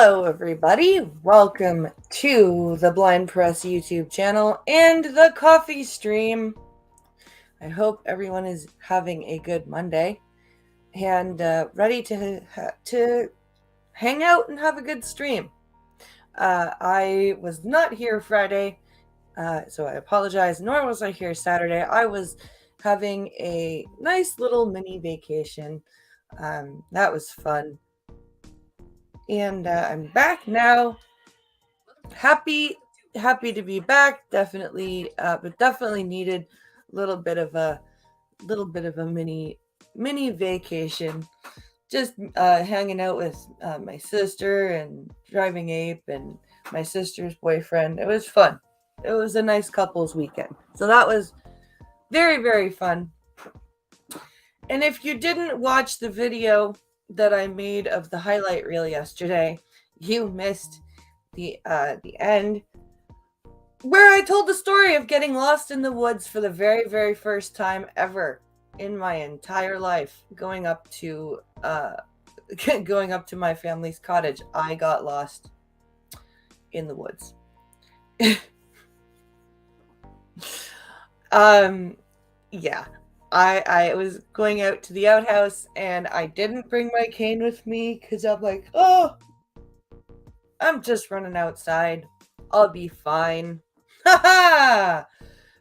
Hello, everybody. Welcome to the Blind Press YouTube channel and the coffee stream. I hope everyone is having a good Monday and ready to hang out and have a good stream. I was not here Friday, so I apologize, nor was I here Saturday. I was having a nice little mini vacation. That was fun. And I'm back now. Happy to be back. Definitely, but definitely needed a little bit of a mini vacation. Just hanging out with my sister and driving ape and my sister's boyfriend. It was fun. It was a nice couples weekend. So that was very fun. And if you didn't watch the video that I made of the highlight reel yesterday, you missed the end where I told the story of getting lost in the woods for the very first time ever in my entire life, going up to my family's cottage. I got lost in the woods. Yeah. I was going out to the outhouse and I didn't bring my cane with me because I'm like, oh, I'm just running outside. I'll be fine.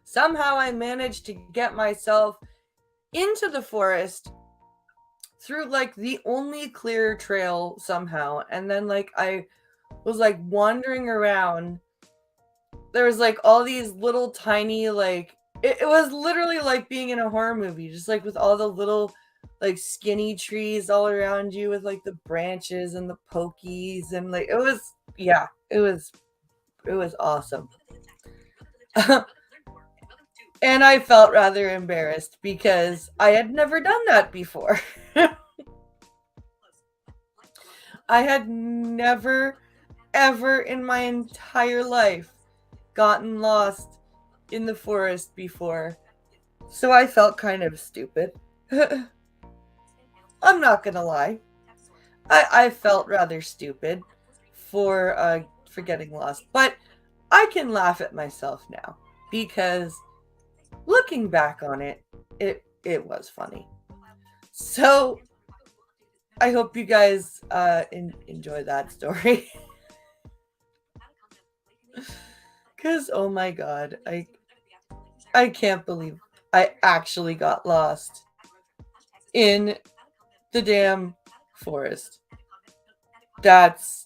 Somehow I managed to get myself into the forest through like the only clear trail somehow. And then like I was like wandering around. There was like all these little tiny like it was literally like being in a horror movie, just like with all the little like skinny trees all around you with like the branches and the pokies and like it was awesome. And I felt rather embarrassed because I had never done that before. I had never ever in my entire life gotten lost in the forest before. So I felt kind of stupid. I'm not gonna lie. I felt rather stupid for getting lost. But I can laugh at myself now because looking back on it, it was funny. So I hope you guys enjoy that story. Because, oh my god, I can't believe I actually got lost in the damn forest. That's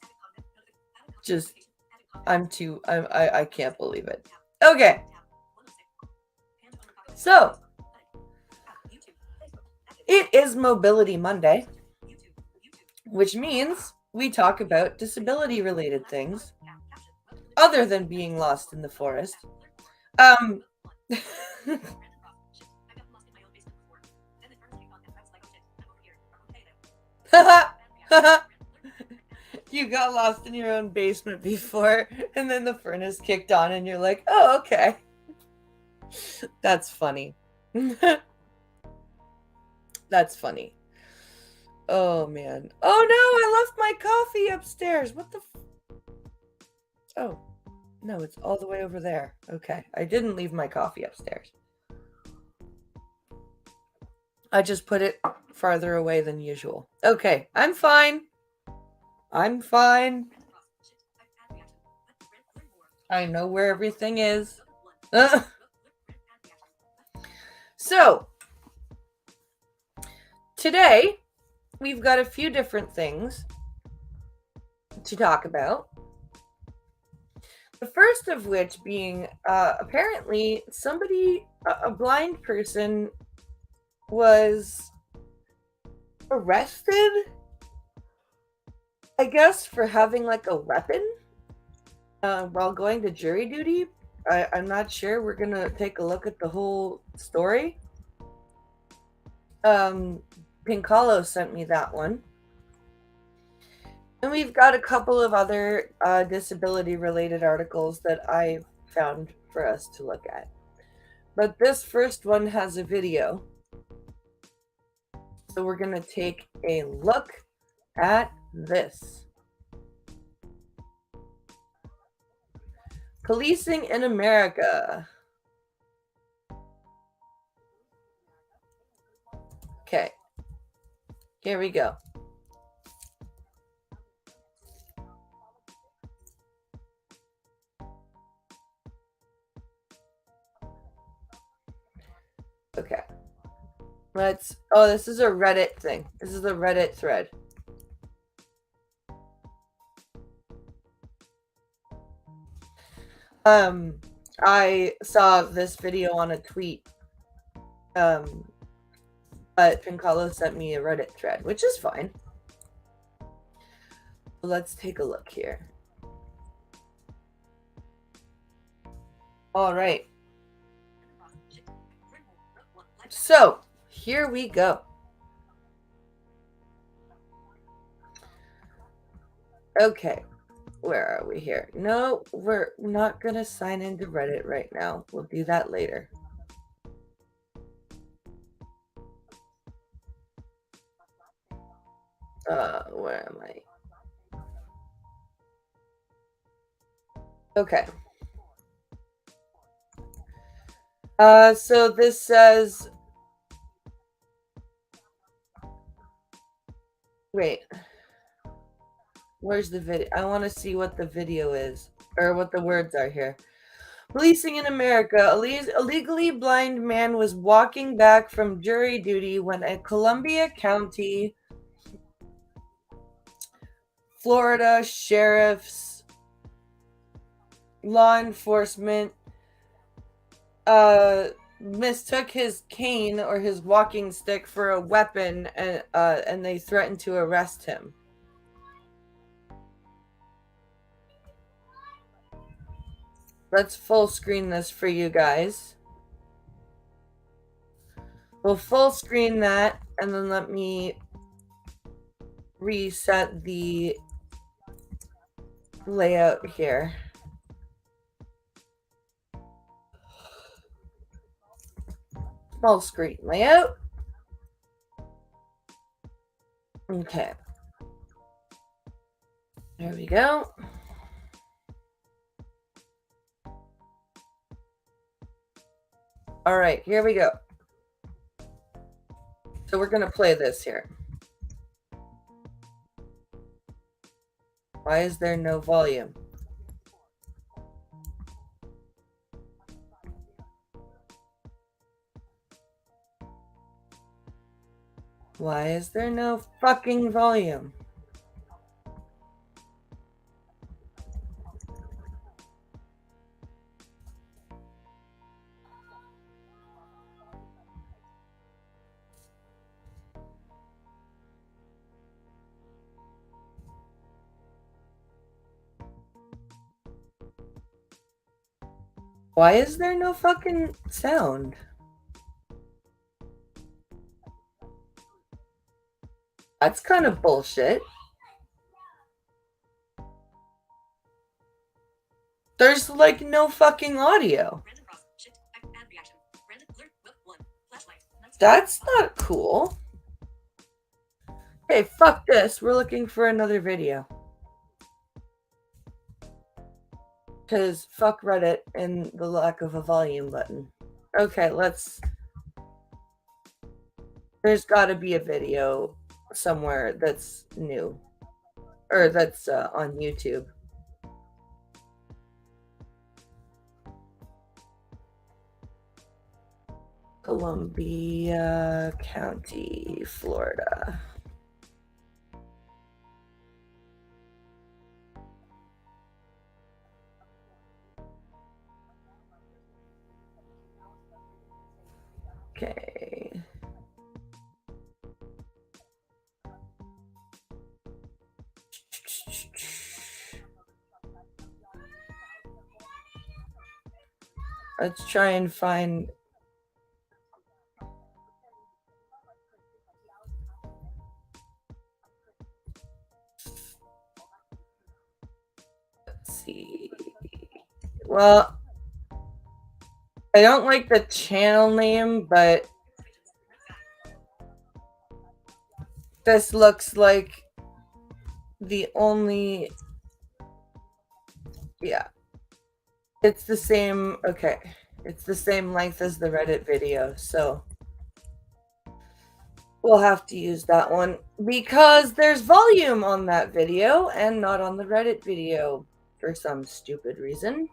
just, I can't believe it. Okay. So, it is Mobility Monday, which means we talk about disability related things other than being lost in the forest. You got lost in your own basement before, and then the furnace kicked on, and you're like, oh, okay. That's funny. That's funny. Oh, man. Oh, no, I left my coffee upstairs. What the Oh, no, it's all the way over there. Okay, I didn't leave my coffee upstairs. I just put it farther away than usual. Okay, I'm fine. I'm fine. I know where everything is. So, today, we've got a few different things to talk about. The first of which being apparently somebody, a blind person, was arrested, I guess, for having like a weapon while going to jury duty. I'm not sure. We're gonna take a look at the whole story. Pincalo sent me that one. And we've got a couple of other disability related articles that I found for us to look at. But this first one has a video. So we're going to take a look at this. Policing in America. Okay. Here we go. Okay. Let's... Oh, this is a Reddit thing. This is a Reddit thread. I saw this video on a tweet. But Pincalo sent me a Reddit thread, which is fine. Let's take a look here. All right. So, here we go. Okay. Where are we here? No, we're not going to sign into Reddit right now. We'll do that later. Where am I? Okay. So this says... Wait. Where's the video? I want to see what the video is, or what the words are here. Policing in America. A legally blind man was walking back from jury duty when a Columbia County, Florida sheriff's law enforcement mistook his cane or his walking stick for a weapon, and they threatened to arrest him. Let's full screen this for you guys. We'll full screen that, and then let me reset the layout here. Full screen layout. Okay. There we go. All right, here we go. So we're going to play this here. Why is there no volume? Why is there no fucking volume? Why is there no fucking sound? That's kind of bullshit. There's like no fucking audio. That's not cool. Hey, fuck this. We're looking for another video. Because fuck Reddit and the lack of a volume button. Okay, let's... There's gotta be a video somewhere that's new. Or that's on YouTube. Columbia County, Florida. Okay. Let's try and find... Let's see. Well, I don't like the channel name, but this looks like the only... Yeah. It's the same, okay. It's the same length as the Reddit video, so we'll have to use that one because there's volume on that video and not on the Reddit video for some stupid reason.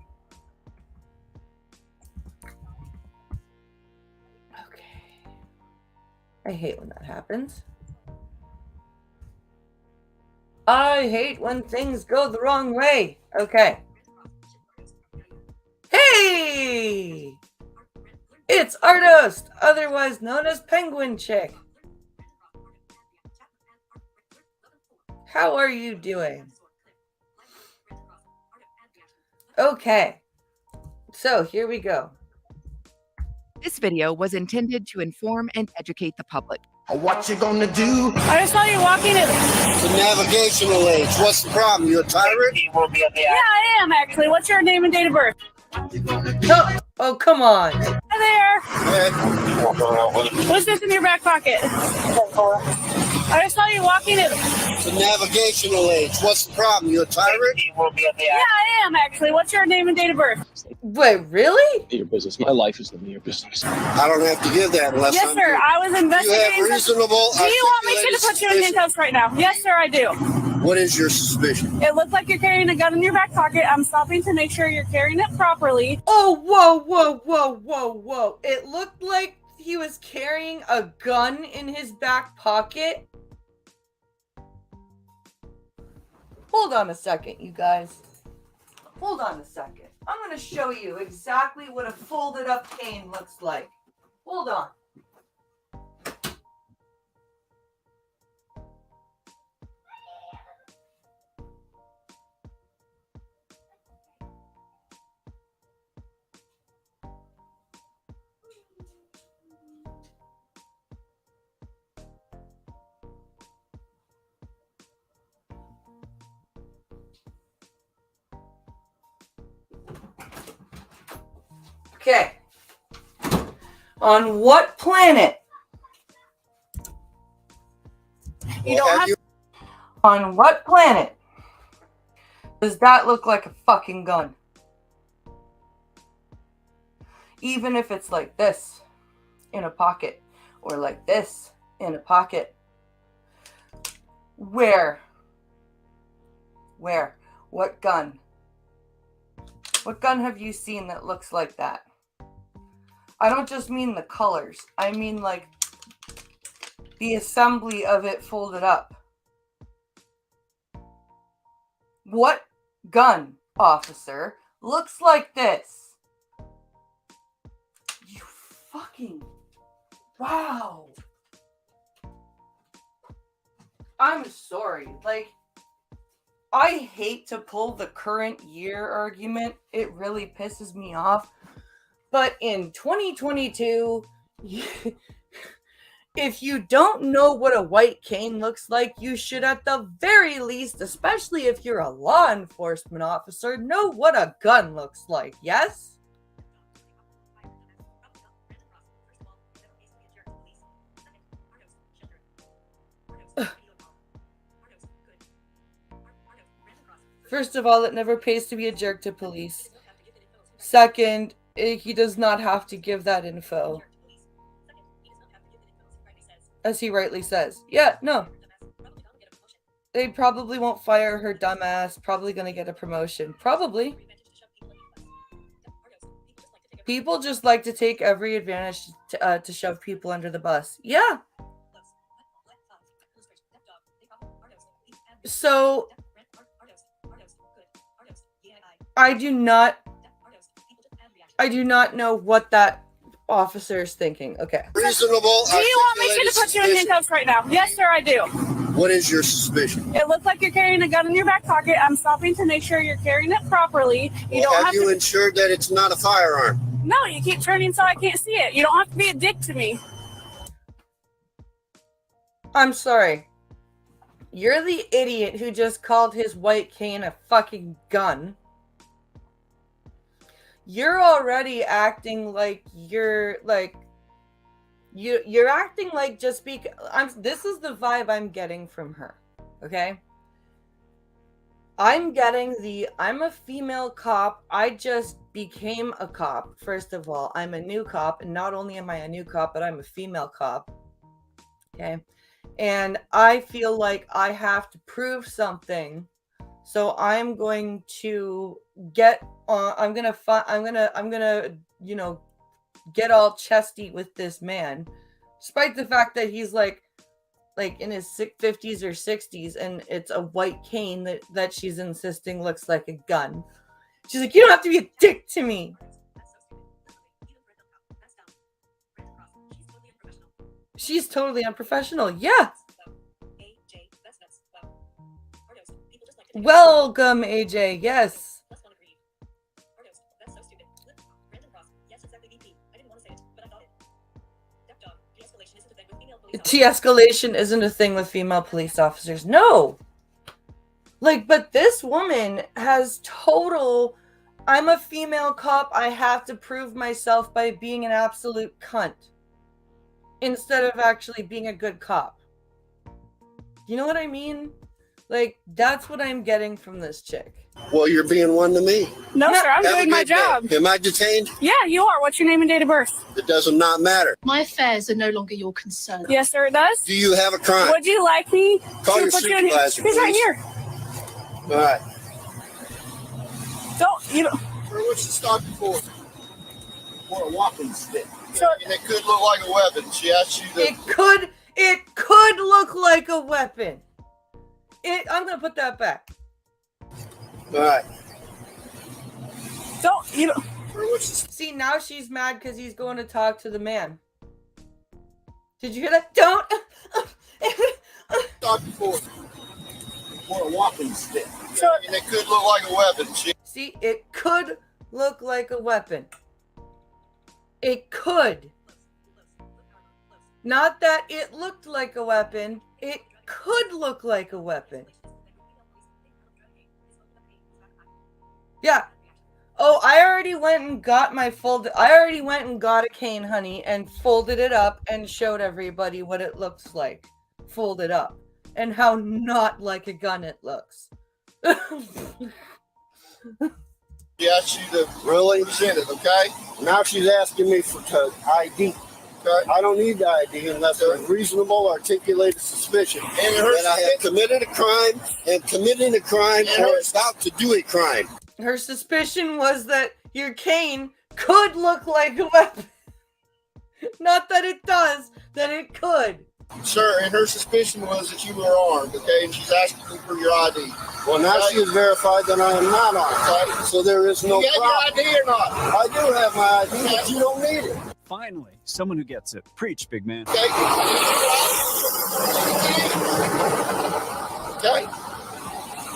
Okay. I hate when that happens. I hate when things go the wrong way. Okay. Hey! It's Artost, otherwise known as Penguin Chick. How are you doing? Okay. So here we go. This video was intended to inform and educate the public. What you gonna do? I just saw you walking it. The navigational aids. What's the problem? You a tyrant? Yeah, I am actually. What's your name and date of birth? Oh, come on. Hi there. Hey. What's this in your back pocket? I just saw you walking it. The navigational aids. What's the problem? You a tyrant? Yeah, I am actually. What's your name and date of birth? Wait, really? None of your business. My life is none of your business. I don't have to give that unless Yes, I'm sir. I was You investigating. have reasonable. Do you want me to articulated put you in suspicion. handcuffs right now? Yes, sir, I do. What is your suspicion? It looks like you're carrying a gun in your back pocket. I'm stopping to make sure you're carrying it properly. Oh, whoa. It looked like he was carrying a gun in his back pocket. Hold on a second, you guys. Hold on a second. I'm going to show you exactly what a folded up cane looks like. Hold on. Okay. On what planet? You don't have On what planet does that look like a fucking gun? Even if it's like this in a pocket or like this in a pocket. Where? What gun? What gun have you seen that looks like that? I don't just mean the colors. I mean like the assembly of it folded up. What gun, officer, looks like this? You fucking... Wow. I'm sorry. Like, I hate to pull the current year argument. It really pisses me off. But in 2022, if you don't know what a white cane looks like, you should at the very least, especially if you're a law enforcement officer, know what a gun looks like, yes? First of all, it never pays to be a jerk to police. Second, he does not have to give that info. As he rightly says. Yeah, no. They probably won't fire her dumbass. Probably gonna get a promotion. Probably. People just like to take every advantage to shove people under the bus. Yeah. So... I do not know what that officer is thinking. Okay. Reasonable. Do you want me to put you in handcuffs right now? Yes, sir, I do. What is your suspicion? It looks like you're carrying a gun in your back pocket. I'm stopping to make sure you're carrying it properly. You don't have you ensured that it's not a firearm? No, you keep turning so I can't see it. You don't have to be a dick to me. I'm sorry. You're the idiot who just called his white cane a fucking gun. You're already acting like you're acting like just because this is the vibe I'm getting from her. Okay? I'm getting I'm a female cop. I just became a cop, first of all, I'm a new cop, and not only am I a new cop, but I'm a female cop. Okay. And I feel like I have to prove something. So I'm going to get I'm gonna get all chesty with this man, despite the fact that he's like in his 50s or 60s, and it's a white cane that she's insisting looks like a gun. She's like, you don't have to be a dick to me. She's totally unprofessional. Yeah. Welcome, AJ. Yes. De-escalation isn't a thing with female police officers. No. Like, but this woman has total, I'm a female cop, I have to prove myself by being an absolute cunt, instead of actually being a good cop. You know what I mean? Like, that's what I'm getting from this chick. Well, you're being one to me. No, sir, I'm doing my job. Am I detained? Yeah, you are. What's your name and date of birth? It does not matter. My affairs are no longer your concern. Yes, sir, it does. Do you have a crime? Would you like me Call to your put you in here? supervisor, He's right please. here. All right. Don't. What's she stop you for? For a walking stick. So, And it could look like a weapon. She asked you to... It could look like a weapon. I'm gonna put that back. All right. don't. See, now she's mad because he's going to talk to the man. Did you hear that? Don't. Stop you for a walking stick. So, And it could look like a weapon. See, it could look like a weapon. It could. Not that it looked like a weapon. It could look like a weapon. Yeah. Oh, I already went and got a cane, honey, and folded it up and showed everybody what it looks like. Folded up. And how not like a gun it looks. She asked you to really present it, okay? Now she's asking me for ID. Okay? I don't need the ID unless there's reasonable articulated suspicion that I have committed a crime and committing a crime or about to do a crime. Her suspicion was that your cane could look like a weapon. Not that it does, that it could. Sir, and her suspicion was that you were armed, okay? And she's asking you for your ID. Well, now she has verified that I am not armed, okay? So there is no problem. You have your ID or not? I do have my ID, but you don't need it. Finally, someone who gets it. Preach, big man. Okay. Okay.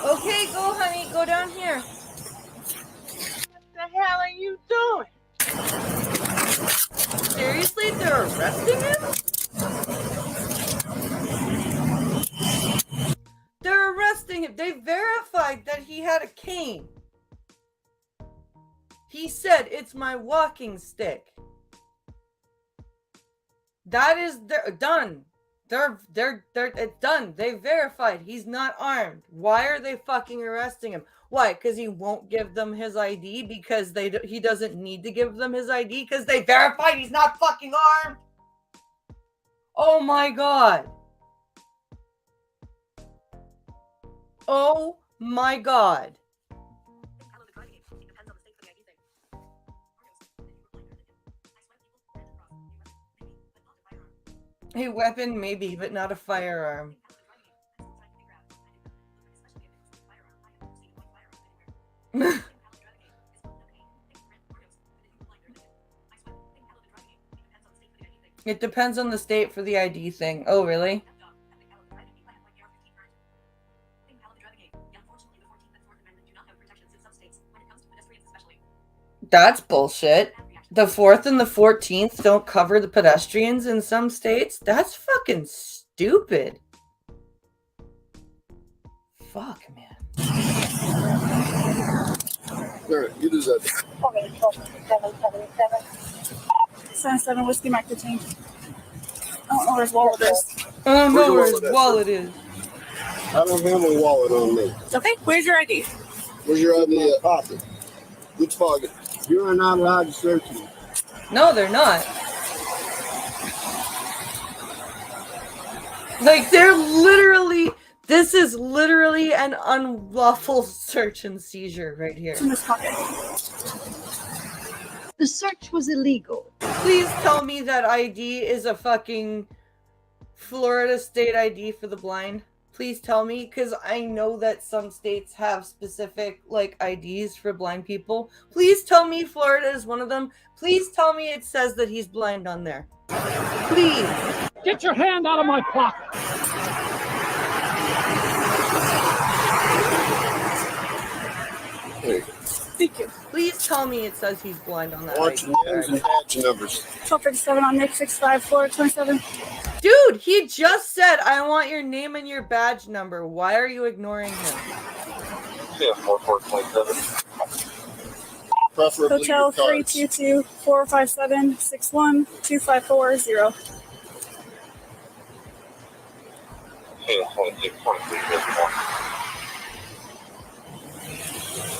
Okay, go, honey. Go down here. What the hell are you doing? Seriously? They're arresting him? They're arresting him. They verified that he had a cane. He said, it's my walking stick. That is done. It's done. They verified he's not armed. Why are they fucking arresting him? Why? Because he won't give them his ID? Because he doesn't need to give them his ID? Because they verified he's not fucking armed? Oh my god. Oh my god. A weapon, maybe, but not a firearm. It depends on the state for the ID thing. Oh, really? That's bullshit. The 4th and the 14th don't cover the pedestrians in some states? That's fucking stupid. Fuck, man. Alright, you do that. 7 Whiskey Mike detained. I don't know where his wallet is. I don't know where his wallet is. I don't have a wallet on me. Okay, where's your ID? Where's your ID? Pocket. Which pocket? You are not allowed to search me. No, they're not. Like, they're literally... This is literally an unlawful search and seizure right here. It's in this pocket. The search was illegal. Please tell me that ID is a fucking Florida state ID for the blind. Please tell me, because I know that some states have specific, like, IDs for blind people. Please tell me Florida is one of them. Please tell me it says that he's blind on there. Please. Get your hand out of my pocket. Thank you. Please tell me it says he's blind on that What's ID your names card. and badge numbers? 1257 on Nick 65427. Dude, he just said, I want your name and your badge number. Why are you ignoring him? Yeah, 4427. Preferably Hotel your cards. 322 457 6125440.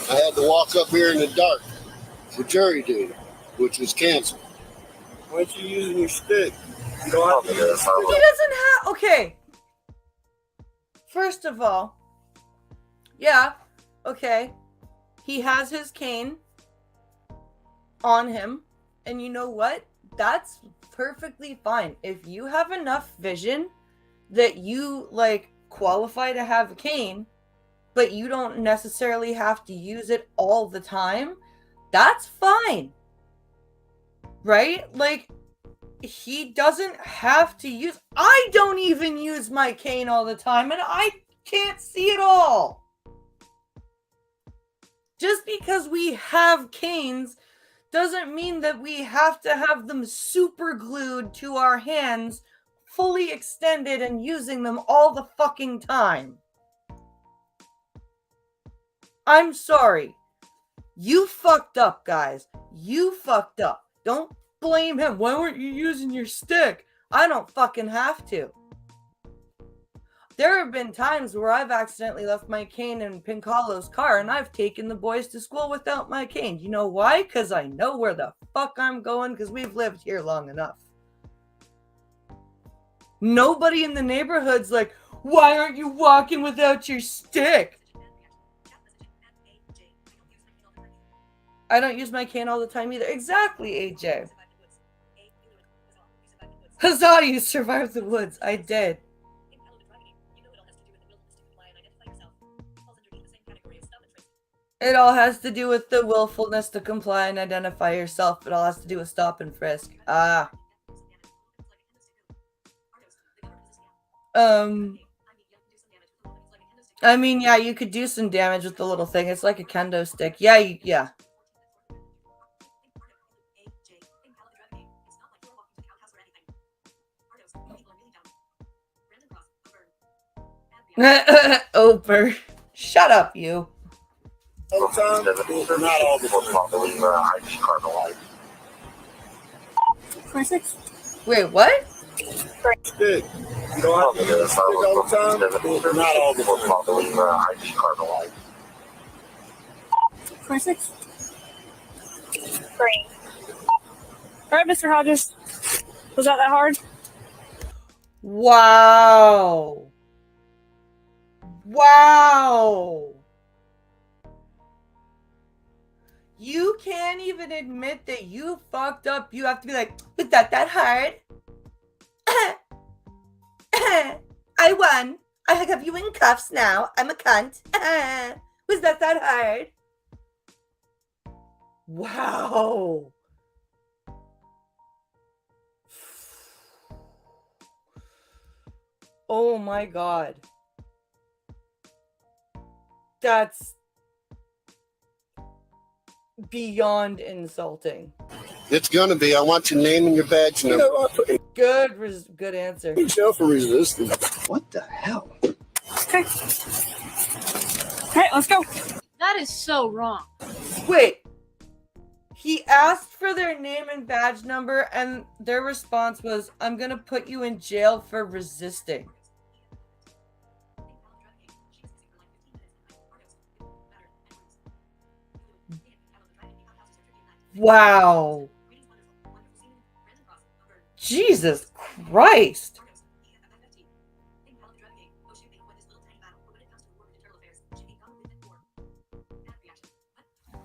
I had to walk up here in the dark for jury duty, which was canceled. Why aren't you using your stick? You don't have to use your stick. He doesn't have... Okay. First of all, yeah, okay. He has his cane on him, and you know what? That's perfectly fine. If you have enough vision that you, like, qualify to have a cane, but you don't necessarily have to use it all the time, that's fine. Right? Like, he doesn't have to use... I don't even use my cane all the time, and I can't see it all. Just because we have canes doesn't mean that we have to have them super glued to our hands, fully extended and using them all the fucking time. I'm sorry. You fucked up, guys. You fucked up. Don't blame him. Why weren't you using your stick? I don't fucking have to. There have been times where I've accidentally left my cane in Pincalo's car and I've taken the boys to school without my cane. You know why? Because I know where the fuck I'm going because we've lived here long enough. Nobody in the neighborhood's like, why aren't you walking without your stick? I don't use my cane all the time either. Exactly, AJ. Huzzah, you survived the woods. I did. It all has to do with the willfulness to comply and identify yourself. It all has to do with stop and frisk. Ah. I mean, yeah, you could do some damage with the little thing. It's like a kendo stick. Yeah, yeah. Oper. Shut up, you. All the time, not all the time. 26. Wait, what? Stick. You don't have to use a stick all the time, not all the time. 26. Green. All right, Mr. Hodges. Was that hard? Wow. Wow. You can't even admit that you fucked up. You have to be like, was that hard? I won. I have you in cuffs now. I'm a cunt. Was that hard? Wow. Oh my God. That's beyond insulting. It's gonna be. I want your name and your badge number. Good answer. Jail for resisting. What the hell? Okay. All right, let's go. That is so wrong. Wait. He asked for their name and badge number, and their response was, I'm gonna put you in jail for resisting. Wow. Jesus Christ.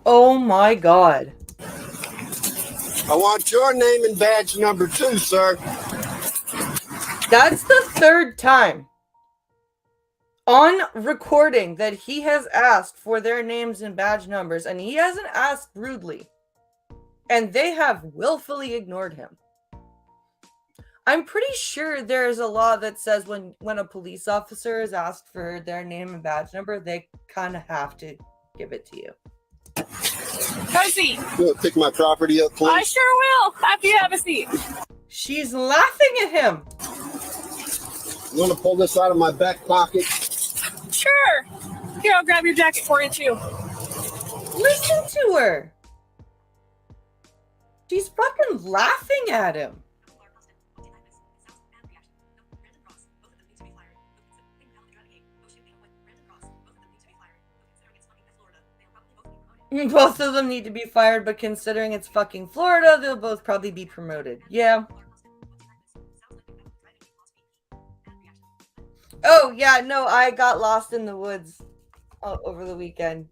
Oh my God. I want your name and badge number too, sir. That's the third time on recording that he has asked for their names and badge numbers, and he hasn't asked rudely. And they have willfully ignored him. I'm pretty sure there is a law that says when a police officer is asked for their name and badge number, they kind of have to give it to you. Cozy, You want to pick my property up, please? I sure will. After you have a seat. She's laughing at him. You want to pull this out of my back pocket? Sure. Here, I'll grab your jacket for you too. Listen to her. She's fucking laughing at him. Both of them need to be fired, but considering it's fucking Florida, they'll both probably be promoted. Yeah. Oh, yeah, no, I got lost in the woods over the weekend.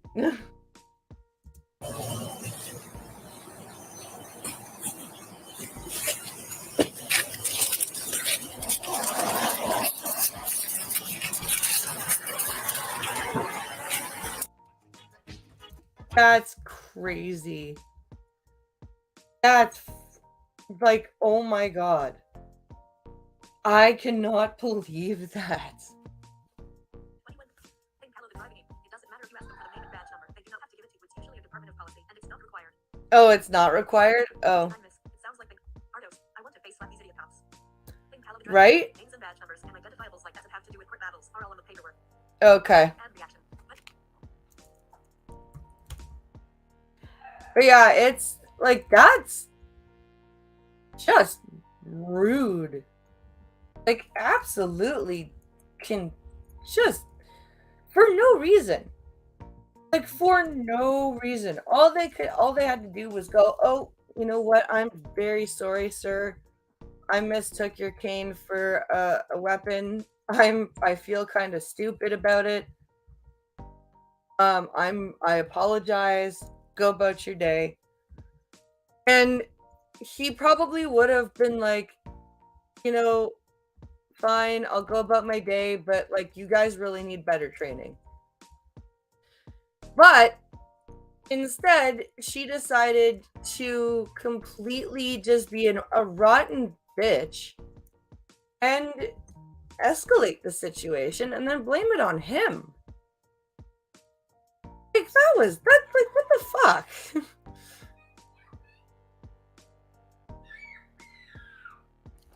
That's crazy. That's like, oh my God. I cannot believe that. Oh, it's not required? Oh. Right? Okay. But yeah, it's like, that's just rude. Like, absolutely can just for no reason. Like, for no reason. All they had to do was go, oh, you know what? I'm very sorry, sir. I mistook your cane for a weapon. I feel kind of stupid about it. I apologize. Go about your day. And he probably would have been like, you know, fine, I'll go about my day, but like, you guys really need better training. But instead, she decided to completely just be a rotten bitch and escalate the situation and then blame it on him. Like, that's like, what the fuck?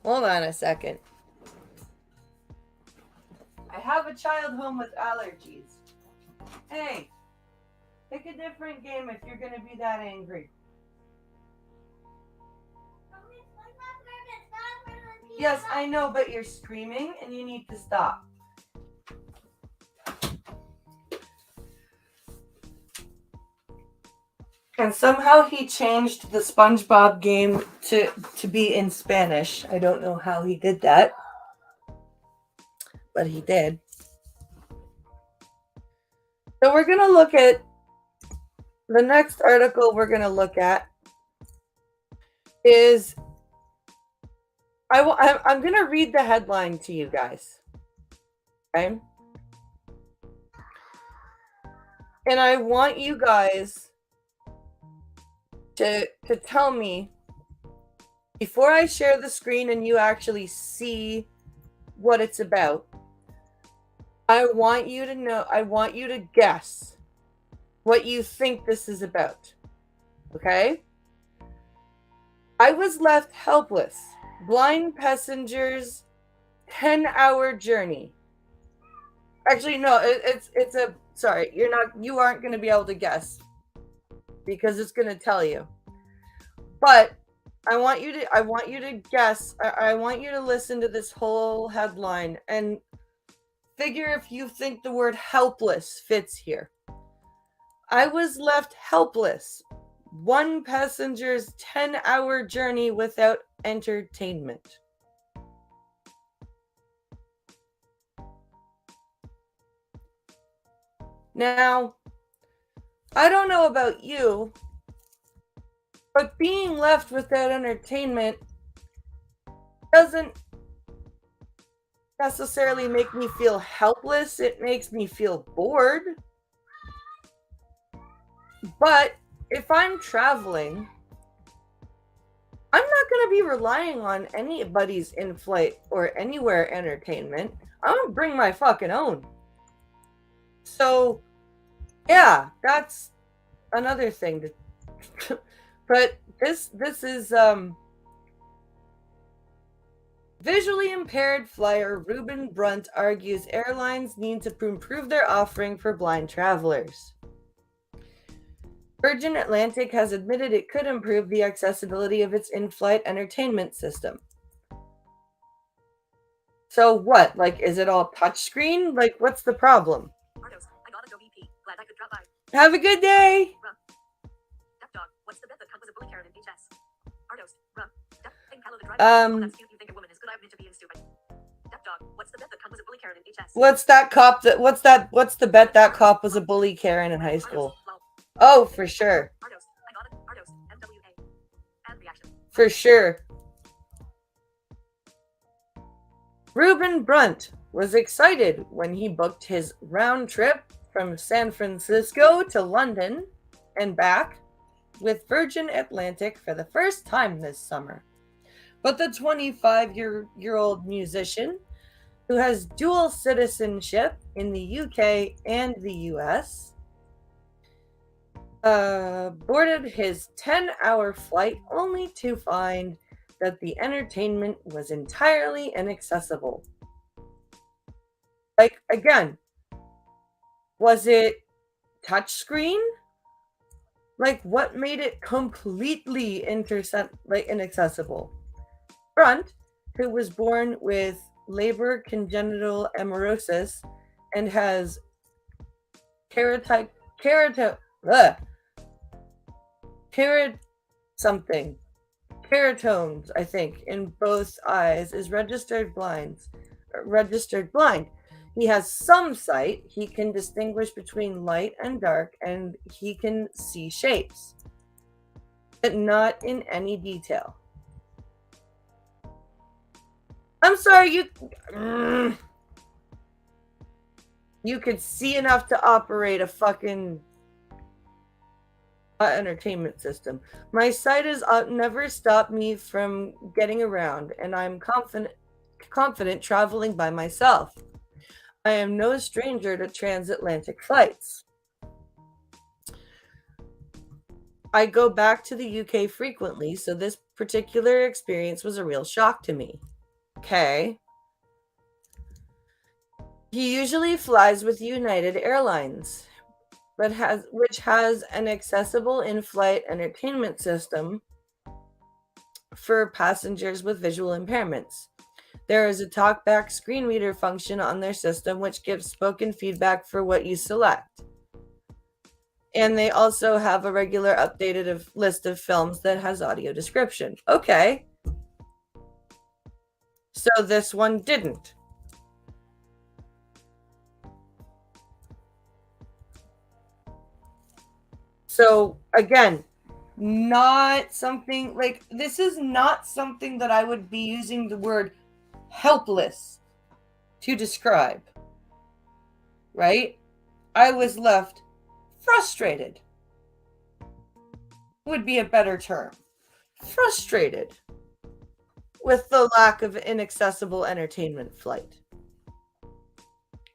Hold on a second. I have a child home with allergies. Hey, pick a different game if you're gonna be that angry. Yes, I know, but you're screaming and you need to stop. And somehow he changed the SpongeBob game to be in Spanish. I don't know how he did that, but he did. So we're going to look at the next article we're going to look at is I'm going to read the headline to you guys. Okay? And I want you guys to tell me, before I share the screen and you actually see what it's about, I want you to know, I want you to guess what you think this is about. Okay? I was left helpless. Blind passengers 10-hour journey. Actually, no, it's a sorry, you aren't going to be able to guess because it's going to tell you. But I want you to guess. I want you to listen to this whole headline and figure if you think the word helpless fits here. I was left helpless. one passenger's 10-hour journey without entertainment. Now, I don't know about you, but being left without entertainment doesn't necessarily make me feel helpless. It makes me feel bored. But if I'm traveling, I'm not going to be relying on anybody's in-flight or anywhere entertainment. I'm going to bring my fucking own. So, yeah, that's another thing to but this is visually impaired flyer Ruben Brunt argues airlines need to improve their offering for blind travelers. Virgin Atlantic has admitted it could improve the accessibility of its in-flight entertainment system. So what? Like, is it all touchscreen? Like, what's the problem? Ardos, I gotta go BP. Glad I could drop by. Have a good day! Duck dog, what's the bet that was a bully Karen in HS? Ardos, duck, think hello the driver. That's cute, you think a woman is good, I'm into being stupid. Duck dog, what's the bet that was a bully Karen in HS? What's the bet that cop was a bully Karen in high school? Oh, for sure. Ardos, I got it. Ardos, MWA. And reaction. For sure. Ruben Brunt was excited when he booked his round trip from San Francisco to London and back with Virgin Atlantic for the first time this summer. But the 25-year-old musician, who has dual citizenship in the UK and the US, boarded his 10-hour flight only to find that the entertainment was entirely inaccessible. Like, again, was it touchscreen? Like, what made it completely inaccessible? Brunt, who was born with labor congenital amaurosis and has keratones, I think, in both eyes, is registered blind. He has some sight. He can distinguish between light and dark, and he can see shapes, but not in any detail. I'm sorry, you could see enough to operate a fucking entertainment system. My sight has never stopped me from getting around, and I'm confident traveling by myself. I am no stranger to transatlantic flights. I go back to the UK frequently, so this particular experience was a real shock to me. Okay. He usually flies with United Airlines, which has an accessible in-flight entertainment system for passengers with visual impairments. There is a talkback screen reader function on their system which gives spoken feedback for what you select. And they also have a regular updated list of films that has audio description. Okay. So this one didn't. So again, not something like this is not something that I would be using the word helpless to describe. Right? I was left frustrated. Would be a better term. Frustrated with the lack of inaccessible entertainment flight.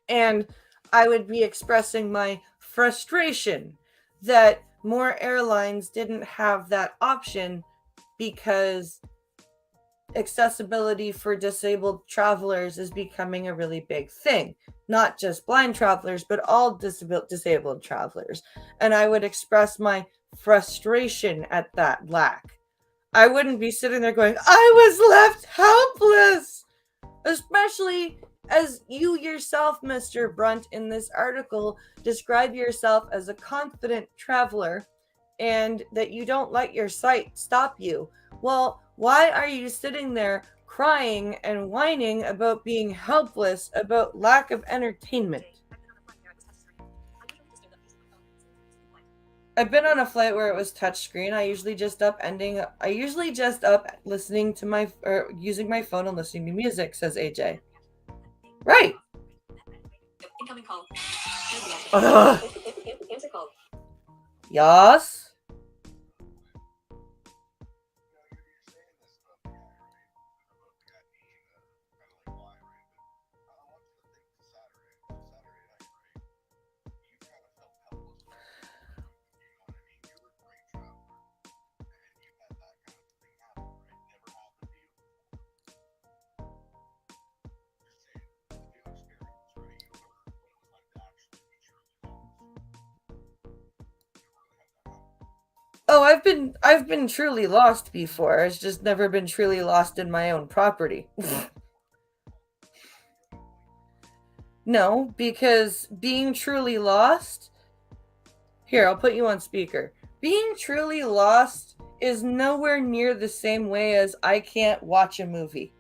And I would be expressing my frustration that more airlines didn't have that option because accessibility for disabled travelers is becoming a really big thing. Not just blind travelers, but all disabled travelers. And I would express my frustration at that lack. I wouldn't be sitting there going, I was left helpless! Especially as you yourself, Mr. Brunt, in this article, describe yourself as a confident traveler and that you don't let your sight stop you. Well, why are you sitting there crying and whining about being helpless, about lack of entertainment? I've been on a flight where it was touchscreen. I usually just up listening to my or using my phone and listening to music, says AJ. Right. Incoming call. Answer call. Yes. Oh, I've been truly lost before. It's just never been truly lost in my own property. No, because being truly lost... Here, I'll put you on speaker. Being truly lost is nowhere near the same way as I can't watch a movie.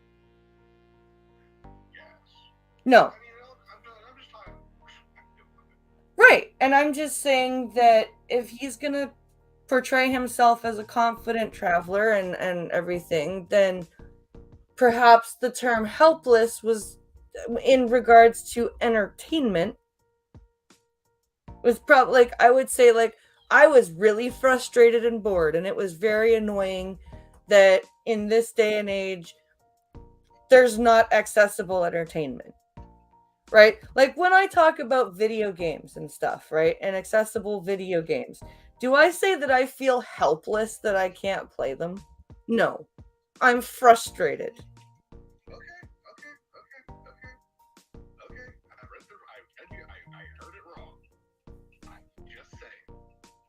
No. Right, and I'm just saying that if he's gonna portray himself as a confident traveler and everything, then perhaps the term helpless was, in regards to entertainment, was probably, like, I would say, like, I was really frustrated and bored, and it was very annoying that in this day and age there's not accessible entertainment, right? Like, when I talk about video games and stuff, right, and accessible video games, do I say that I feel helpless that I can't play them? No. I'm frustrated. Okay. I heard it wrong. I'm just saying.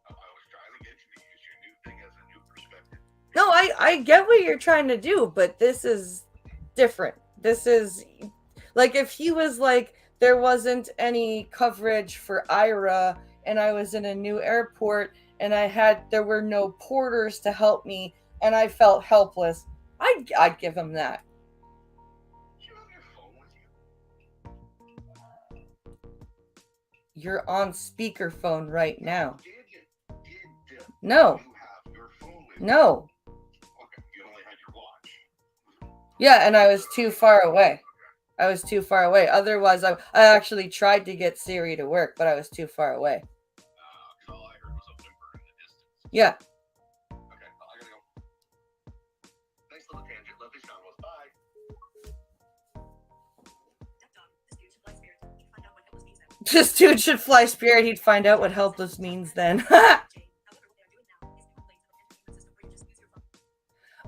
I was trying to get you to use your new thing as a new perspective. No, I get what you're trying to do, but this is different. This is, like, if he was like, there wasn't any coverage for Ira, and I was in a new airport, and there were no porters to help me, and I felt helpless, I'd give him that. You have your phone with you? You're on speakerphone right now. Did No. you have your phone with No. you? Okay, you only had your watch. Yeah, and I was too far away. Otherwise, I actually tried to get Siri to work, but I was too far away. All I heard was a whimper in the distance. Yeah. Okay, well, I gotta go. Thanks for the tangent. Lovely convos. Bye. This dude should fly Spirit. He'd find out what helpless means then.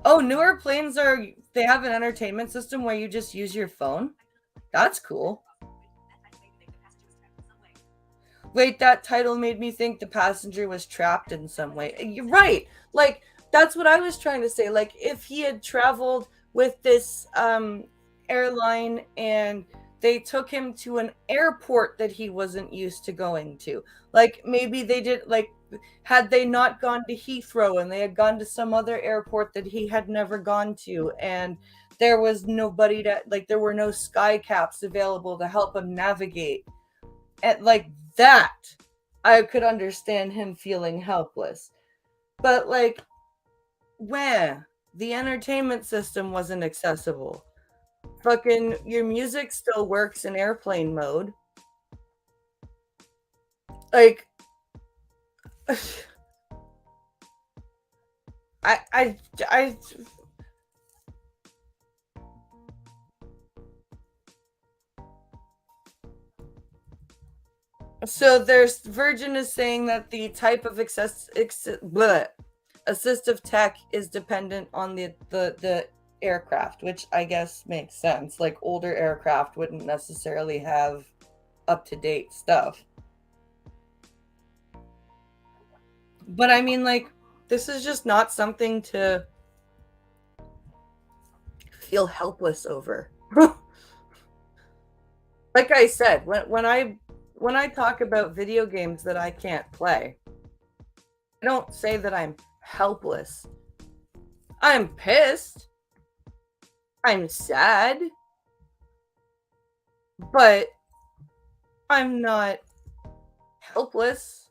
Oh, newer planes they have an entertainment system where you just use your phone? That's cool. Wait, that title made me think the passenger was trapped in some way. You're right. Like, that's what I was trying to say. Like, if he had traveled with this airline and they took him to an airport that he wasn't used to going to. Like, maybe they did, like, had they not gone to Heathrow and they had gone to some other airport that he had never gone to, and there was nobody there were no sky caps available to help him navigate. And like that, I could understand him feeling helpless. But like, where the entertainment system wasn't accessible. Fucking your music still works in airplane mode. Like, I so there's Virgin is saying that the type of assistive tech is dependent on the aircraft, which I guess makes sense. Like, older aircraft wouldn't necessarily have up-to-date stuff. But I mean, like, this is just not something to feel helpless over. Like I said, when I talk about video games that I can't play, I don't say that I'm helpless. I'm pissed. I'm sad. But I'm not helpless.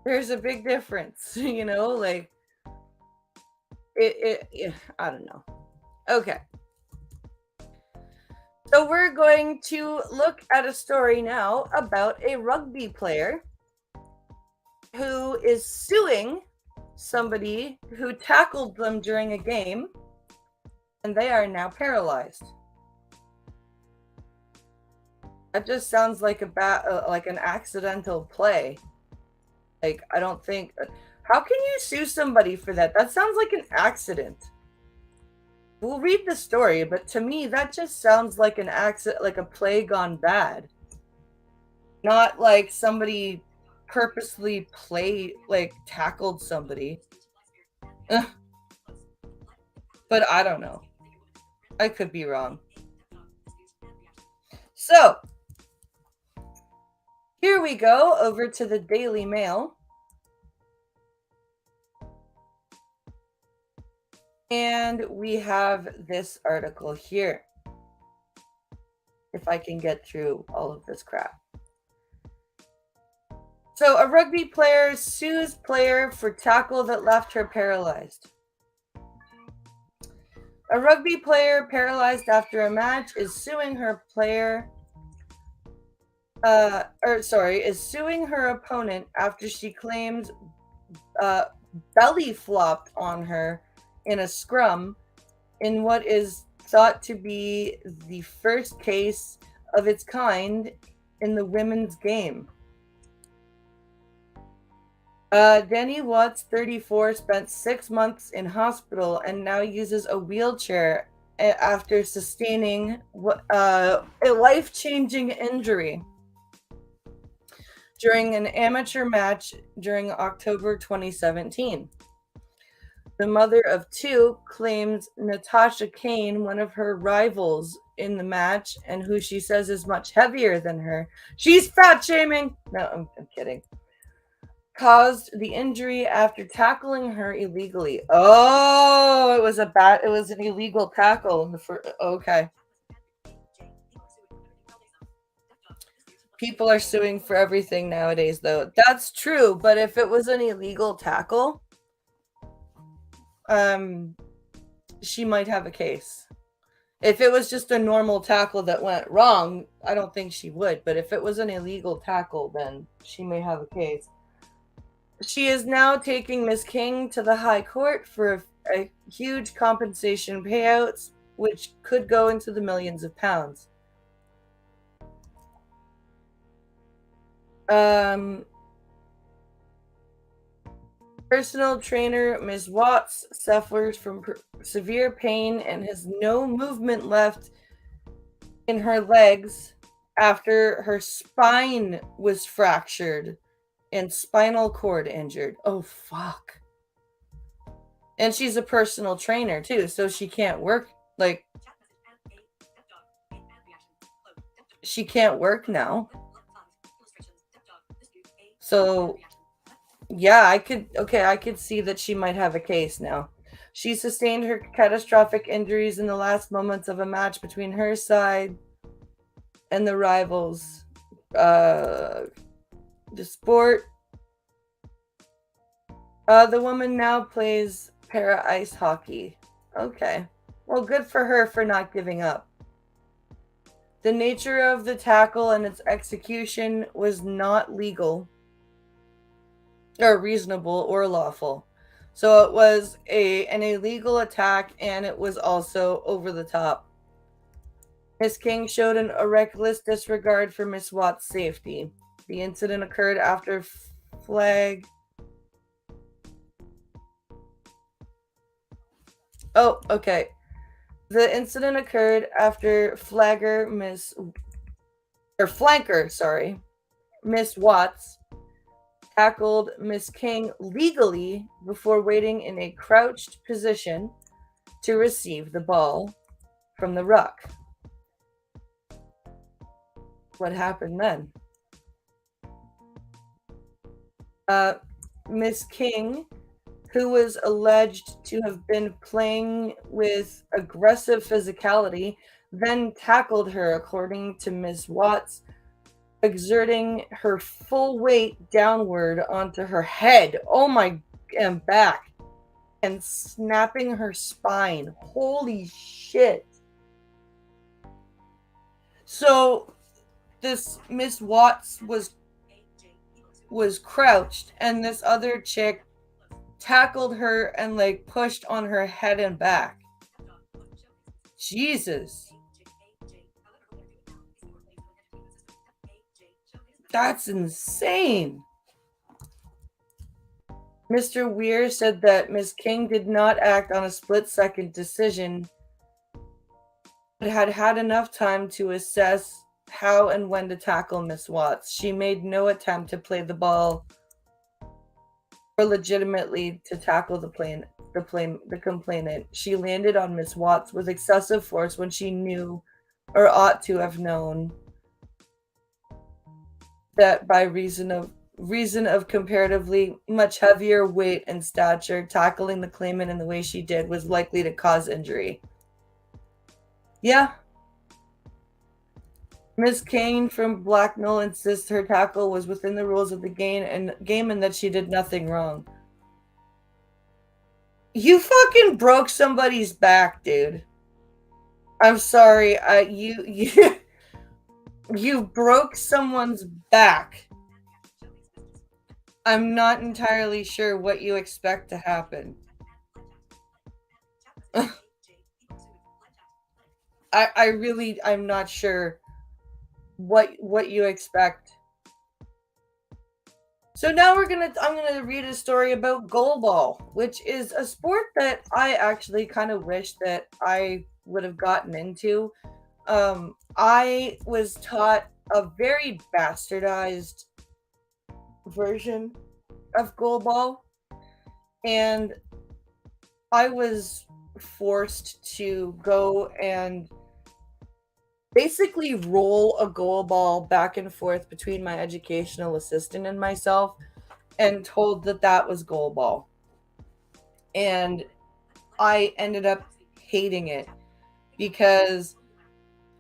There's a big difference, you know, like I don't know. Okay. So we're going to look at a story now about a rugby player who is suing somebody who tackled them during a game, and they are now paralyzed. That just sounds like like an accidental play. Like, I don't think. How can you sue somebody for that? That sounds like an accident. We'll read the story, but to me, that just sounds like an accident, like a play gone bad. Not like somebody purposely tackled somebody. But I don't know. I could be wrong. So, here we go over to the Daily Mail. And we have this article here. If I can get through all of this crap. So, a rugby player sues player for tackle that left her paralyzed. A rugby player paralyzed after a match is suing her opponent after she claims belly flopped on her in a scrum in what is thought to be the first case of its kind in the women's game. Danny Watts, 34, spent 6 months in hospital and now uses a wheelchair after sustaining a life-changing injury during an amateur match during October 2017. The mother of two claims Natasha Kane, one of her rivals in the match, and who she says is much heavier than her. She's fat shaming. No, I'm kidding. Caused the injury after tackling her illegally. Oh, it was an illegal tackle. Okay. People are suing for everything nowadays, though. That's true, but if it was an illegal tackle, she might have a case. If it was just a normal tackle that went wrong, I don't think she would. But if it was an illegal tackle, then she may have a case. She is now taking Miss King to the High Court for a huge compensation payouts, which could go into the millions of pounds. Personal trainer Ms. Watts suffers from severe pain and has no movement left in her legs after her spine was fractured and spinal cord injured. Oh, fuck. And she's a personal trainer, too, so she can't work. Like, she can't work now. So, yeah, I could see that she might have a case now. She sustained her catastrophic injuries in the last moments of a match between her side and the rivals. The sport. The woman now plays para ice hockey. Okay. Well, good for her for not giving up. The nature of the tackle and its execution was not legal or reasonable or lawful. So it was an illegal attack, and it was also over the top. Miss King showed a reckless disregard for Miss Watts' safety. The incident occurred after flag. Oh, okay. The incident occurred after flanker, Miss Watts tackled Miss King legally before waiting in a crouched position to receive the ball from the ruck. What happened then? Miss King, who was alleged to have been playing with aggressive physicality, then tackled her, according to Ms. Watts, exerting her full weight downward onto her head, and back, and snapping her spine. Holy shit. So this Miss Watts was crouched, and this other chick tackled her and like pushed on her head and back. Jesus. That's insane. Mr. Weir said that Miss King did not act on a split-second decision, but had had enough time to assess how and when to tackle Miss Watts. She made no attempt to play the ball or legitimately to tackle the complainant. She landed on Miss Watts with excessive force when she knew, or ought to have known, that by reason of comparatively much heavier weight and stature, tackling the claimant in the way she did was likely to cause injury. Yeah. Miss Kane from Blacknell insists her tackle was within the rules of the game and that she did nothing wrong. You fucking broke somebody's back, dude. I'm sorry. You broke someone's back. I'm not entirely sure what you expect to happen. I'm not sure what you expect. So now I'm gonna read a story about goalball, which is a sport that I actually kind of wish that I would have gotten into. I was taught a very bastardized version of goalball, and I was forced to go and basically roll a goal ball back and forth between my educational assistant and myself, and told that was goal ball. And I ended up hating it because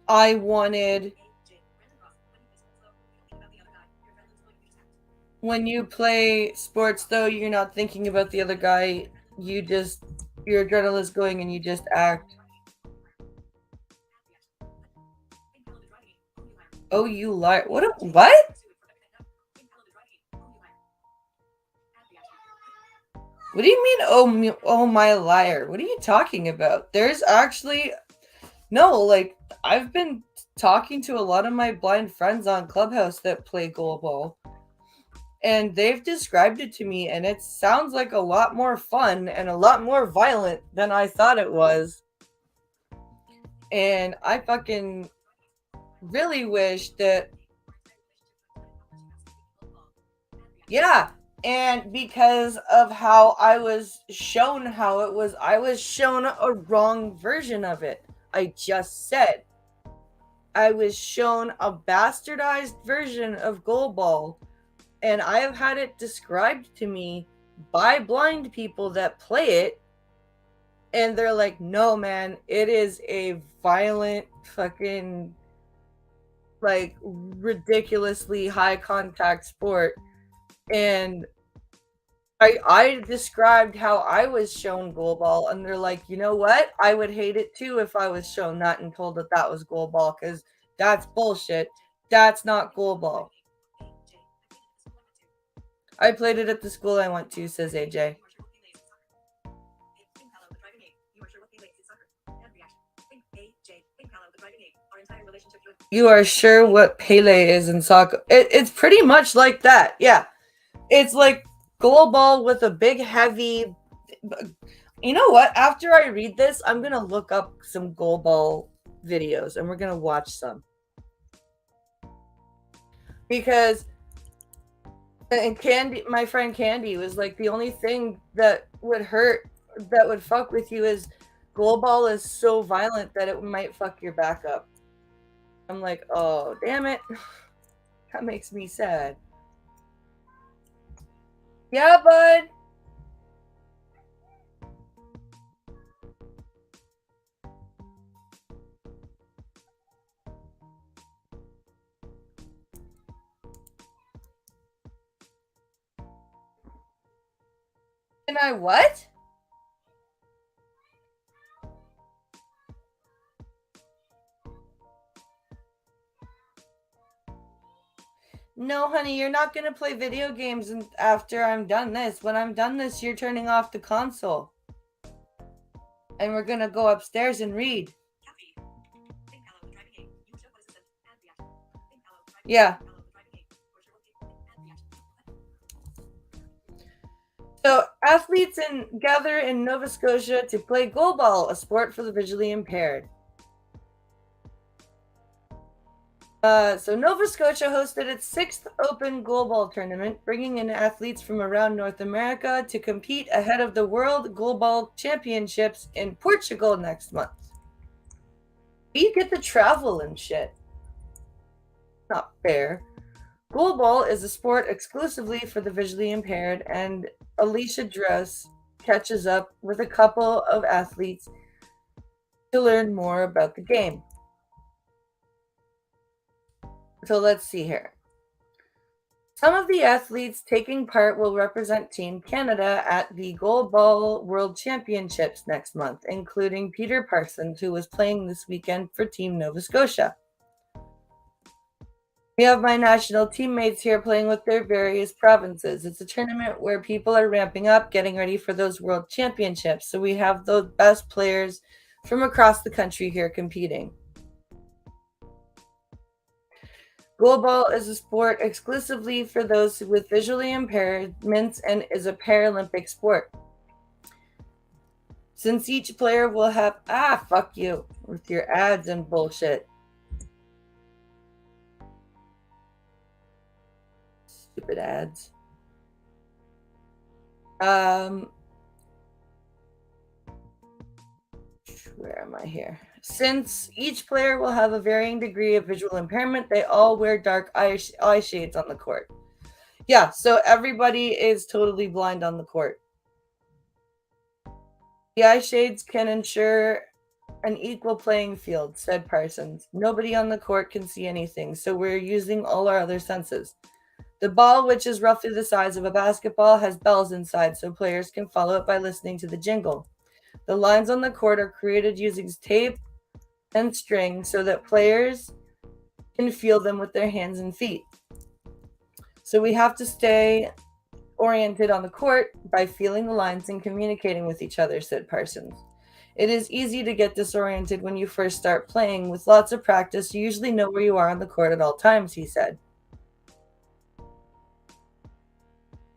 I wanted... When you play sports, though, you're not thinking about the other guy. Your adrenaline's going and you just act. Oh, you liar. What? What do you mean, oh my liar? What are you talking about? There's actually... No, like, I've been talking to a lot of my blind friends on Clubhouse that play goalball, and they've described it to me, and it sounds like a lot more fun and a lot more violent than I thought it was. And I fucking really wish that... Yeah, and because of how I was shown how it was, I was shown a wrong version of it. I just said I was shown a bastardized version of goalball, and I have had it described to me by blind people that play it, and they're like, no, man, it is a violent fucking, like, ridiculously high contact sport. And I described how I was shown goalball, and they're like, you know what? I would hate it too if I was shown that and told that was goalball, because that's bullshit. That's not goalball. I played it at the school I went to, says AJ. You are sure what Pele is in soccer? It's pretty much like that, yeah. It's like goalball with a big, heavy... You know what? After I read this, I'm going to look up some goalball videos, and we're going to watch some. Because... And Candy, my friend Candy, was like, the only thing that would hurt, that would fuck with you, is goalball is so violent that it might fuck your back up. I'm like, oh, damn it. That makes me sad. Yeah, bud. Can I what? No, honey, you're not gonna play video games after I'm done this. When I'm done this, you're turning off the console. And we're gonna go upstairs and read. Yeah. So, athletes gather in Nova Scotia to play goalball, a sport for the visually impaired. So Nova Scotia hosted its 6th Open Goalball Tournament, bringing in athletes from around North America to compete ahead of the World Goalball Championships in Portugal next month. We get to travel and shit. Not fair. Goalball is a sport exclusively for the visually impaired, and Alicia Dress catches up with a couple of athletes to learn more about the game. So let's see here. Some of the athletes taking part will represent Team Canada at the Goalball World Championships next month, including Peter Parsons, who was playing this weekend for Team Nova Scotia. We have my national teammates here playing with their various provinces. It's a tournament where people are ramping up, getting ready for those World Championships. So we have the best players from across the country here competing. Goalball is a sport exclusively for those with visually impairments and is a Paralympic sport. Since each player will have... fuck you with your ads and bullshit. Stupid ads. Where am I here? Since each player will have a varying degree of visual impairment, they all wear dark eye shades on the court. Yeah, so everybody is totally blind on the court. The eye shades can ensure an equal playing field, said Parsons. Nobody on the court can see anything, so we're using all our other senses. The ball, which is roughly the size of a basketball, has bells inside, so players can follow it by listening to the jingle. The lines on the court are created using tape and string so that players can feel them with their hands and feet. So we have to stay oriented on the court by feeling the lines and communicating with each other, said Parsons. It is easy to get disoriented when you first start playing. With lots of practice, you usually know where you are on the court at all times, he said.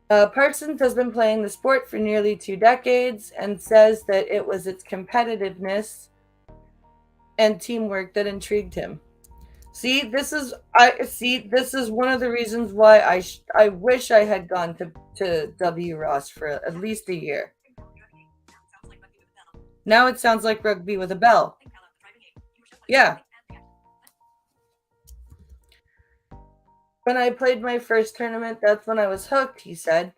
Parsons has been playing the sport for nearly 2 decades and says that it was its competitiveness and teamwork that intrigued him. This is one of the reasons why I wish I had gone to W. Ross for at least a year. Now it sounds like rugby with a bell. Yeah. When I played my first tournament, that's when I was hooked, he said.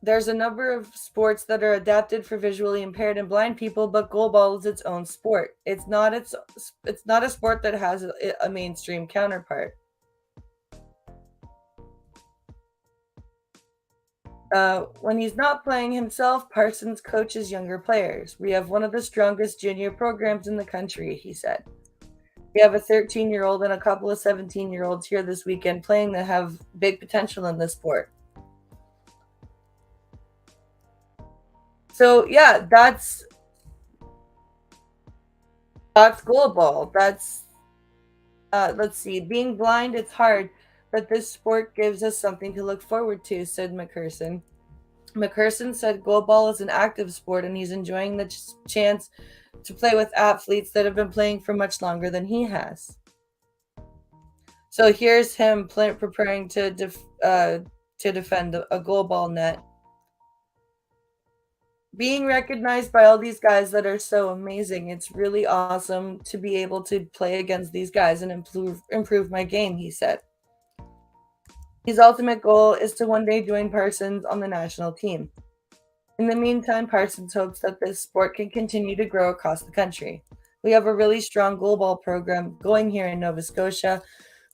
There's a number of sports that are adapted for visually impaired and blind people, but goalball is its own sport. It's not a sport that has a mainstream counterpart. When he's not playing himself, Parsons coaches younger players. We have one of the strongest junior programs in the country, he said. We have a 13-year-old and a couple of 17-year-olds here this weekend playing that have big potential in this sport. So yeah, that's goalball. That's let's see. Being blind, it's hard, but this sport gives us something to look forward to, said McCurson. McCurson said goalball is an active sport and he's enjoying the chance to play with athletes that have been playing for much longer than he has. So here's him preparing to defend a goalball net. Being recognized by all these guys that are so amazing. It's really awesome to be able to play against these guys and improve my game, he said. His ultimate goal is to one day join Parsons on the national team. In the meantime, Parsons hopes that this sport can continue to grow across the country. We have a really strong goalball program going here in Nova Scotia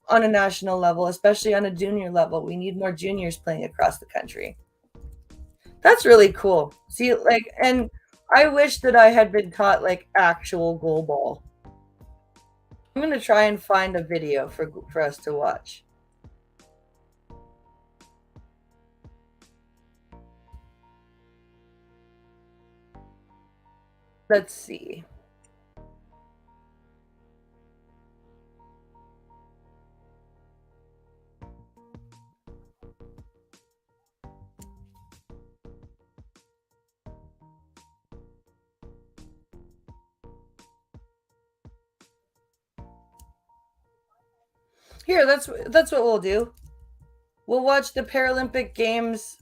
on a national level, especially on a junior level. We need more juniors playing across the country. That's really cool. See, like, and I wish that I had been taught like actual goalball. I'm gonna try and find a video for us to watch. Let's see. Here, that's what we'll do. We'll watch the Paralympic Games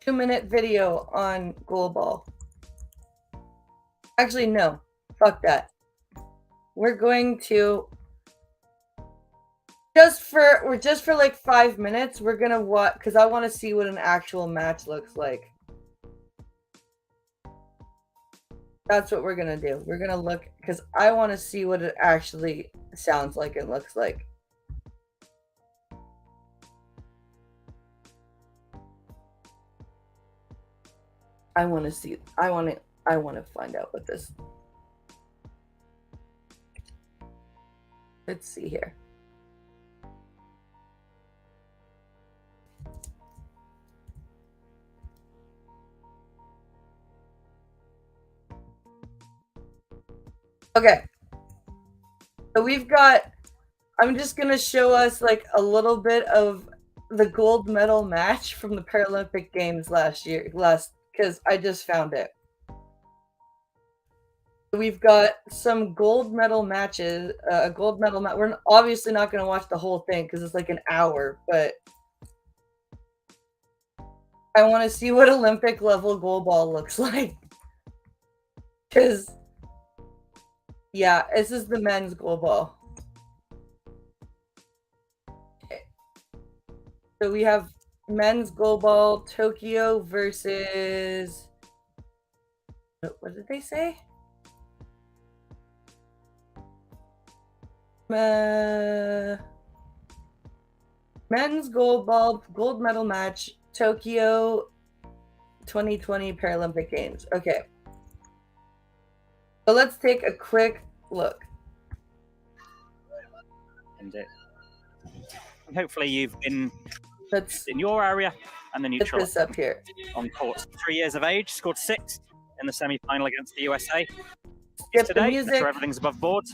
2-minute video on goalball. Actually, no. Fuck that. We're going to just for like 5 minutes, we're gonna watch because I want to see what an actual match looks like. That's what we're gonna do. We're gonna look because I want to see what it actually sounds like and looks like. I want to see. I want to find out what this. Let's see here. Okay. So we've got, I'm just going to show us like a little bit of the gold medal match from the Paralympic Games last because I just found it. We've got some gold medal matches, a gold medal match. We're obviously not going to watch the whole thing because it's like an hour, but I want to see what Olympic level goalball looks like. Because, yeah, this is the men's goalball. Okay. So we have men's goalball Tokyo versus, what did they say? Men's gold medal match Tokyo 2020 Paralympic Games. Okay. So let's take a quick look. And hopefully you've been in your area and the neutral. Put this up here. On court. 3 years of age, scored 6 in the semi-final against the USA. Skip today, the music. sure everything's above board.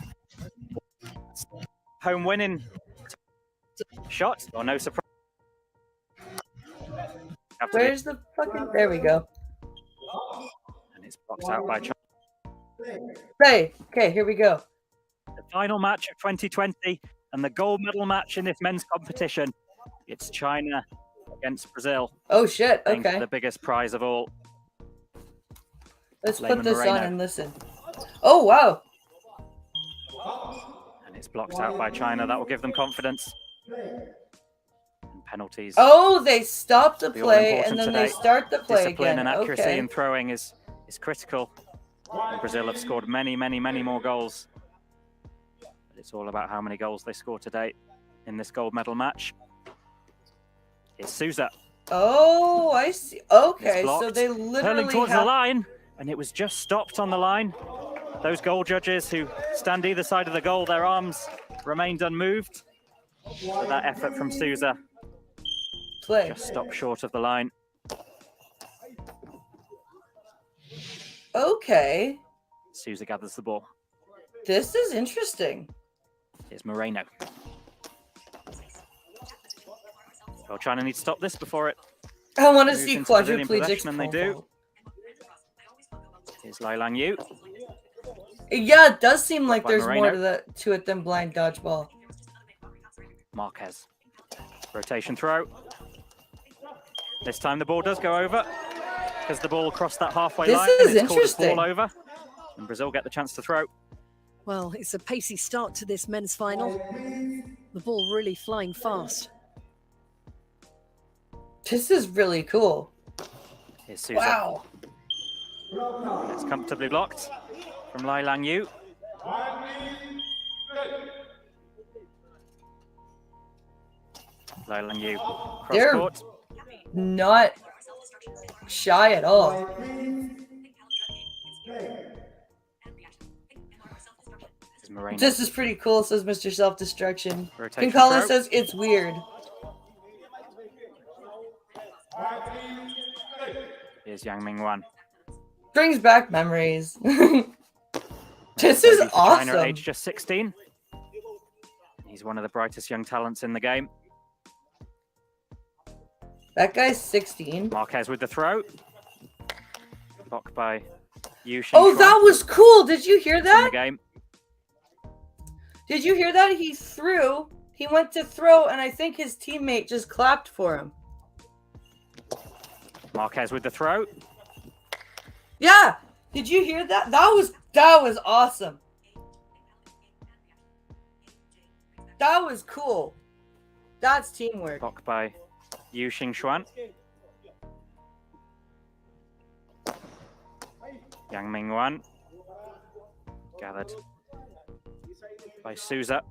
Home winning shot, or no surprise. Where's the fucking... There we go. And it's blocked out by China. Hey, okay, here we go. The final match of 2020 and the gold medal match in this men's competition. It's China against Brazil. Oh shit, okay. The biggest prize of all. Let's put this on and listen. Oh, wow. And it's blocked out by China. That will give them confidence. And penalties. Oh, they stop the play and then they start the play Discipline again. and accuracy Okay. in throwing is critical. And Brazil have scored many, many, many more goals. But it's all about how many goals they score today in this gold medal match. It's Souza. Oh, I see. Okay, so they literally hurling towards the line, and it was just stopped on the line. Those goal judges who stand either side of the goal, their arms remained unmoved. But that effort from Souza just stopped short of the line. Okay. Souza gathers the ball. This is interesting. Here's Moreno. Well, China needs to stop this before it. I want to moves see into Brazilian quadriplegics. possession, and they do. Here's Lai Lang Yu. Yeah, it does seem like By there's more Moreno. to it than blind dodgeball. Marquez. Rotation throw. This time the ball does go over because the ball crossed that halfway This line. is and it's called interesting. a ball over. And Brazil get the chance to throw. Well, it's a pacey start to this men's final. The ball really flying fast. This is really cool. Here's Souza. Wow. It's comfortably blocked from Lai Lang Yu. Lai Lang Yu cross They're court. not shy at all. This is pretty cool, says Mr. Self-Destruction. Kinkala says it's weird. Here's Yang Mingwan. Brings back memories. This is awesome. China, age just 16. He's one of the brightest young talents in the game. That guy's 16. Marquez with the throw. Blocked by Yu Xing. Oh, that was cool. Did you hear that? In the game. Did you hear that? He threw. He went to throw, and I think his teammate just clapped for him. Marquez with the throw. Yeah. Did you hear that? That was awesome. That was cool. That's teamwork. Blocked by Yu Xing. Yang Mingwan. Gathered by Souza.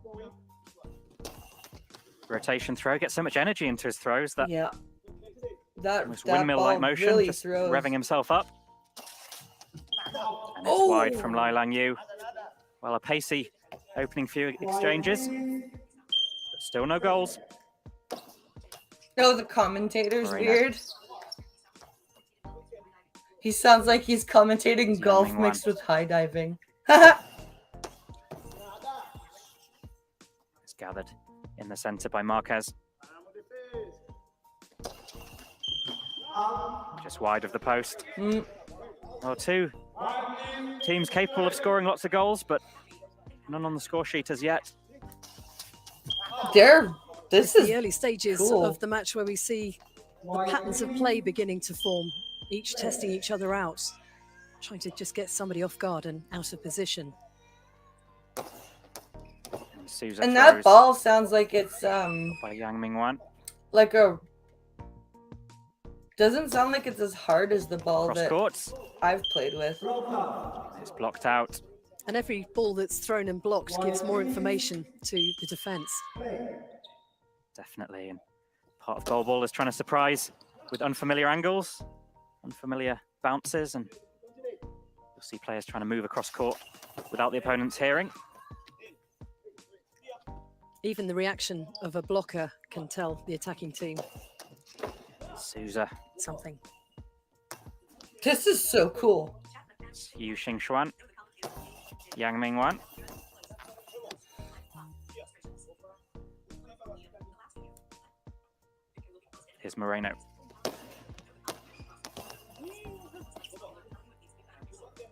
Rotation throw. Gets so much energy into his throws that that windmill-like motion, really just throws. revving himself up. And it's wide from Lai Lang Yu. Well, a pacey opening few exchanges, but still no goals. No, the commentator's weird. He sounds like he's commentating golf mixed with high diving. It's gathered in the center by Marquez. Just wide of the post. Well, two teams capable of scoring lots of goals, but none on the score sheet as yet. This is the early stages of the match where we see the patterns of play beginning to form, each testing each other out, trying to just get somebody off guard and out of position. And that ball sounds like it's by Yang Mingwan. Like a doesn't sound like it's as hard as the ball Cross that courts. I've played with. It's blocked out. And every ball that's thrown and blocked gives more information to the defense. Definitely. And part of goal ball is trying to surprise with unfamiliar angles, unfamiliar bounces, and you'll see players trying to move across court without the opponent's hearing. Even the reaction of a blocker can tell the attacking team Souza. Something. This is so cool. Yu Xing. Yang Mingwan. Here's Moreno.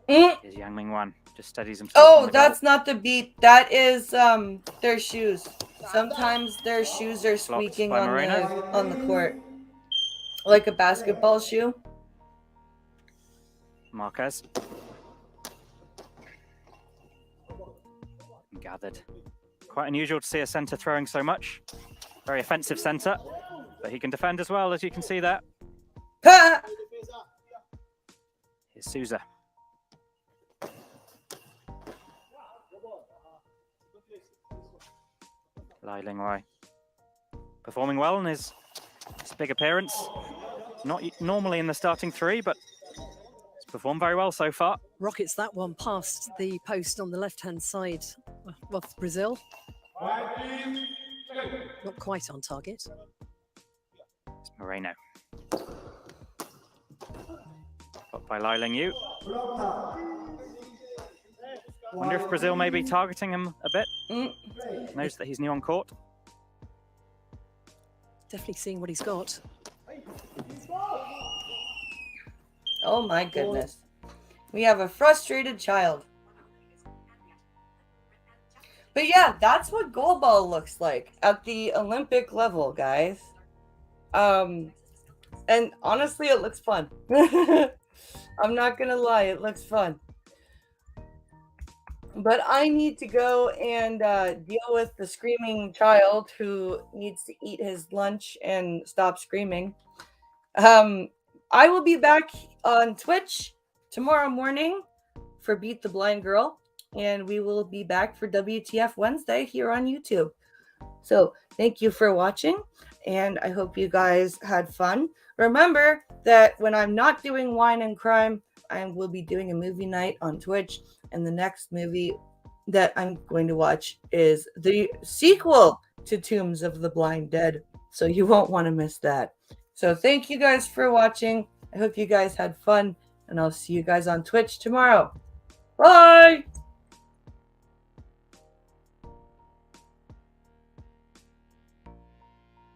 Here's Yang Mingwan. Just steadies himself. Oh, that's not the beat. That is their shoes. Sometimes their shoes are squeaking on the court. Like a basketball shoe. Marquez. Gathered. Quite unusual to see a centre throwing so much. Very offensive centre. But he can defend as well, as you can see there. Here's Souza. Lai Lingwei. Performing well in his big appearance. Not normally in the starting three, but he's performed very well so far. Rockets that one past the post on the left-hand side of Brazil. Not quite on target. It's Moreno. Blocked by Lai Ling Yu. Wonder if Brazil may be targeting him a bit. Knows that he's new on court. Definitely seeing what he's got. Oh my goodness. We have a frustrated child. But yeah, that's what goalball looks like at the Olympic level, guys. And honestly, it looks fun. I'm not gonna lie, it looks fun. But I need to go and deal with the screaming child who needs to eat his lunch and stop screaming. I will be back on Twitch tomorrow morning for Beat the Blind Girl, and we will be back for WTF Wednesday here on YouTube. So thank you for watching, and I hope you guys had fun. Remember that when I'm not doing wine and crime, I will be doing a movie night on Twitch, and the next movie that I'm going to watch is the sequel to Tombs of the Blind Dead, so you won't want to miss that. So thank you guys for watching. I hope you guys had fun, and I'll see you guys on Twitch tomorrow. Bye!